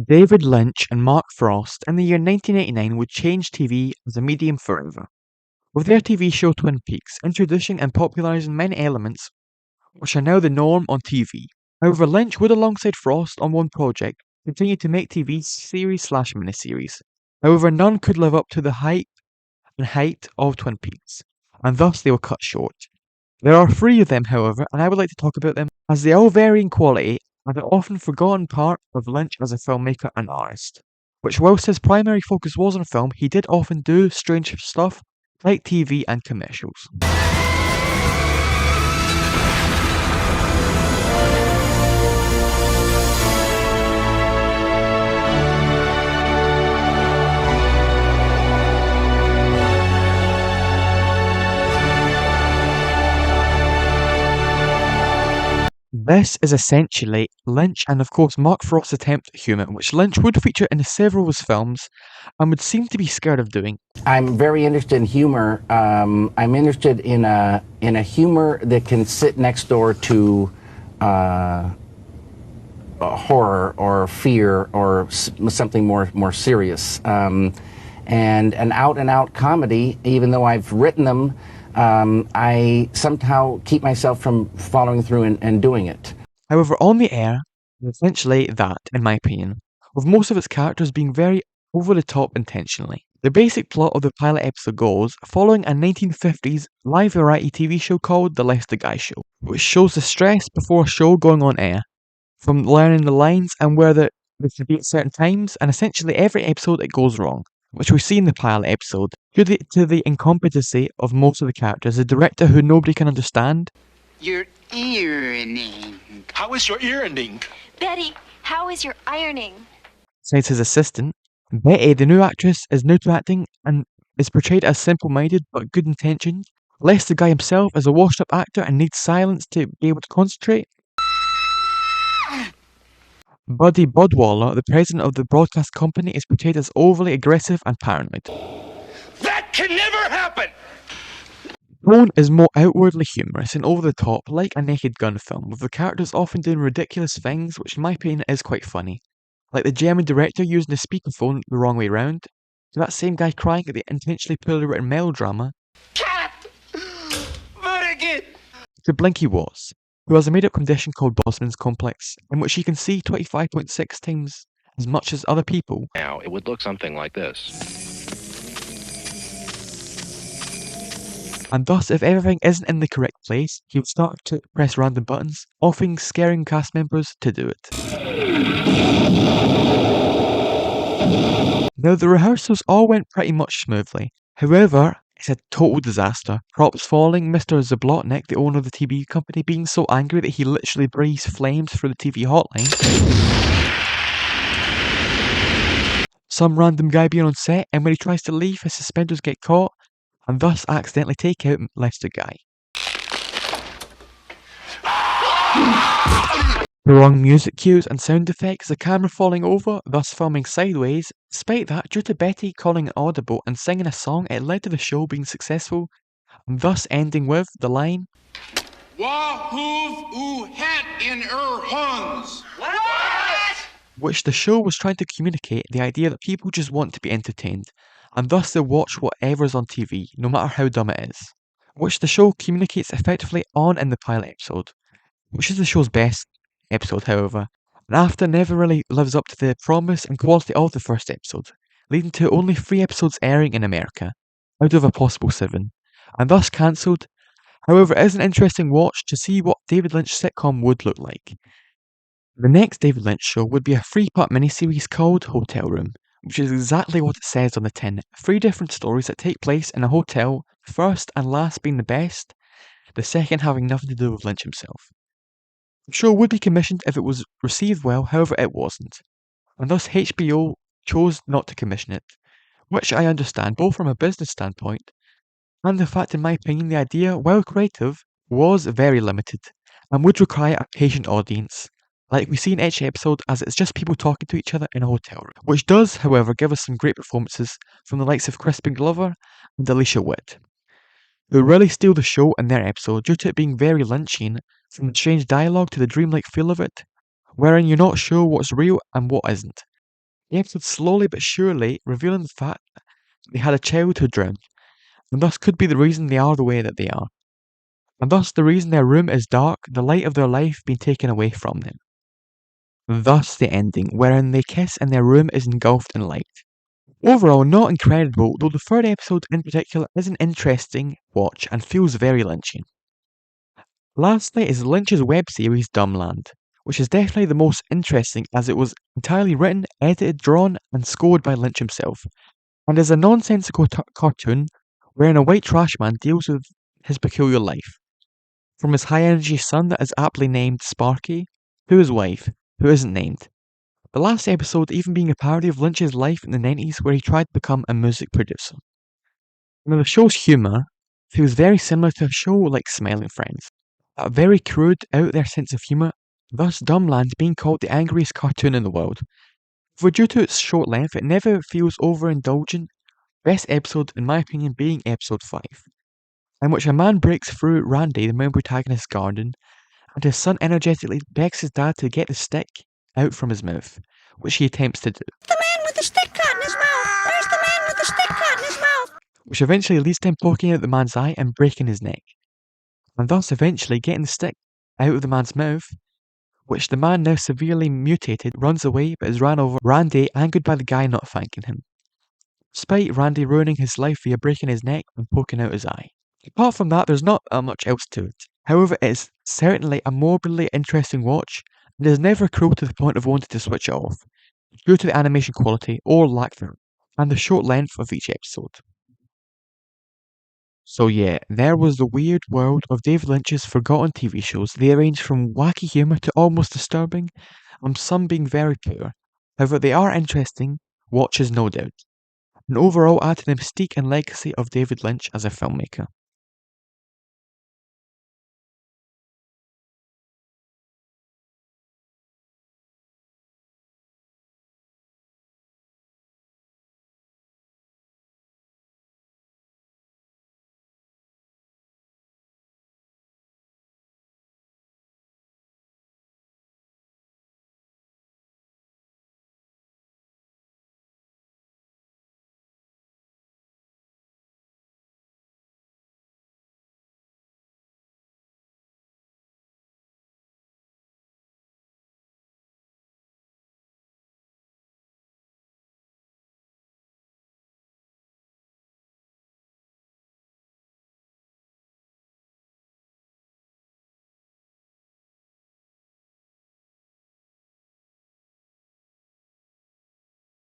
David Lynch and Mark Frost in the year 1989 would change TV as a medium forever, with their TV show Twin Peaks introducing and popularizing many elements which are now the norm on TV. However, Lynch would, alongside Frost on one project, continue to make TV series/miniseries. However, none could live up to the hype and height of Twin Peaks, and thus they were cut short. There are three of them, however, and I would like to talk about them as they all vary in quality and are often forgotten part of Lynch as a filmmaker and artist. Which, whilst his primary focus was on film, he did often do strange stuff like TV and commercials. This is essentially Lynch and of course Mark Frost's attempt at humour, which Lynch would feature in several of his films and would seem to be scared of doing. I'm very interested in humor. I'm interested in a humor that can sit next door to horror or fear or something more serious. And an out-and-out comedy, even though I've written them, I somehow keep myself from following through and doing it. However, on the air, it's essentially that, in my opinion, with most of its characters being very over the top intentionally. The basic plot of the pilot episode goes following a 1950s live variety TV show called The Lester Guy Show, which shows the stress before a show going on air, from learning the lines and where they should be at certain times, and essentially every episode it goes wrong, which we see in the pilot episode, due to the incompetency of most of the characters, a director who nobody can understand. Your ironing. How is your ironing? Betty, how is your ironing? Says his assistant. Betty, the new actress, is new to acting and is portrayed as simple-minded but good-intentioned. Lester Guy himself is a washed-up actor and needs silence to be able to concentrate. Buddy Budwaller, the president of the broadcast company, is portrayed as overly aggressive and paranoid. That can never happen! Tone is more outwardly humorous and over the top, like a Naked Gun film, with the characters often doing ridiculous things, which in my opinion is quite funny. Like the German director using the speakerphone the wrong way round, to that same guy crying at the intentionally poorly written melodrama, Cat! Vertigan! to Blinky Watts, who has a made-up condition called Bosman's Complex, in which he can see 25.6 times as much as other people. Now, it would look something like this. And thus, if everything isn't in the correct place, he would start to press random buttons, often scaring cast members to do it. Now, the rehearsals all went pretty much smoothly. However, it's a total disaster. Props falling, Mr. Zablotnik, the owner of the TV company, being so angry that he literally breathes flames through the TV hotline. Some random guy being on set, and when he tries to leave, his suspenders get caught, and thus accidentally take out Lester Guy. The wrong music cues and sound effects, the camera falling over, thus filming sideways. Despite that, due to Betty calling it audible and singing a song, it led to the show being successful, and thus ending with the line, Wahoof oo het in Huns. which the show was trying to communicate the idea that people just want to be entertained, and thus they'll watch whatever's on TV, no matter how dumb it is. Which the show communicates effectively on in the pilot episode, which is the show's best episode, however, and after never really lives up to the promise and quality of the first episode, leading to only 3 episodes airing in America, out of a possible 7, and thus cancelled. However, it is an interesting watch to see what David Lynch's sitcom would look like. The next David Lynch show would be a 3-part miniseries called Hotel Room, which is exactly what it says on the tin. 3 different stories that take place in a hotel, the first and last being the best, the second having nothing to do with Lynch himself. The show would be commissioned if it was received well, however it wasn't, and thus HBO chose not to commission it, which I understand both from a business standpoint and the fact, in my opinion, the idea, while creative, was very limited and would require a patient audience, like we see in each episode, as it's just people talking to each other in a hotel room, which does, however, give us some great performances from the likes of Crispin Glover and Alicia Witt, who really steal the show in their episode due to it being very Lynchian, from the strange dialogue to the dreamlike feel of it, wherein you're not sure what's real and what isn't. The episode slowly but surely revealing the fact that they had a child who drowned, and thus could be the reason they are the way that they are, and thus the reason their room is dark, the light of their life being taken away from them. Thus the ending, wherein they kiss and their room is engulfed in light. Overall, not incredible, though the third episode in particular is an interesting watch and feels very Lynchian. Lastly is Lynch's web series Dumbland, which is definitely the most interesting as it was entirely written, edited, drawn, and scored by Lynch himself, and is a nonsensical cartoon wherein a white trash man deals with his peculiar life. From his high energy son that is aptly named Sparky, to his wife, who isn't named. The last episode even being a parody of Lynch's life in the 90s where he tried to become a music producer. Now the show's humour feels very similar to a show like Smiling Friends. A very crude, out there sense of humour, thus Dumbland being called the angriest cartoon in the world. For due to its short length, it never feels overindulgent, best episode in my opinion being episode 5, in which a man breaks through Randy, the main protagonist's garden, and his son energetically begs his dad to get the stick out from his mouth, which he attempts to do. The man with the stick caught in his mouth! Where's the man with the stick caught in his mouth? Which eventually leads to him poking out the man's eye and breaking his neck, and thus eventually getting the stick out of the man's mouth, which the man, now severely mutated, runs away but is ran over Randy, angered by the guy not thanking him, despite Randy ruining his life via breaking his neck and poking out his eye. Apart from that, there's not much else to it. However, it is certainly a morbidly interesting watch, and is never cruel to the point of wanting to switch it off, due to the animation quality, or lack thereof, and the short length of each episode. So yeah, there was the weird world of David Lynch's forgotten TV shows. They range from wacky humour to almost disturbing, and some being very poor. However, they are interesting watches, no doubt, and overall add to the mystique and legacy of David Lynch as a filmmaker.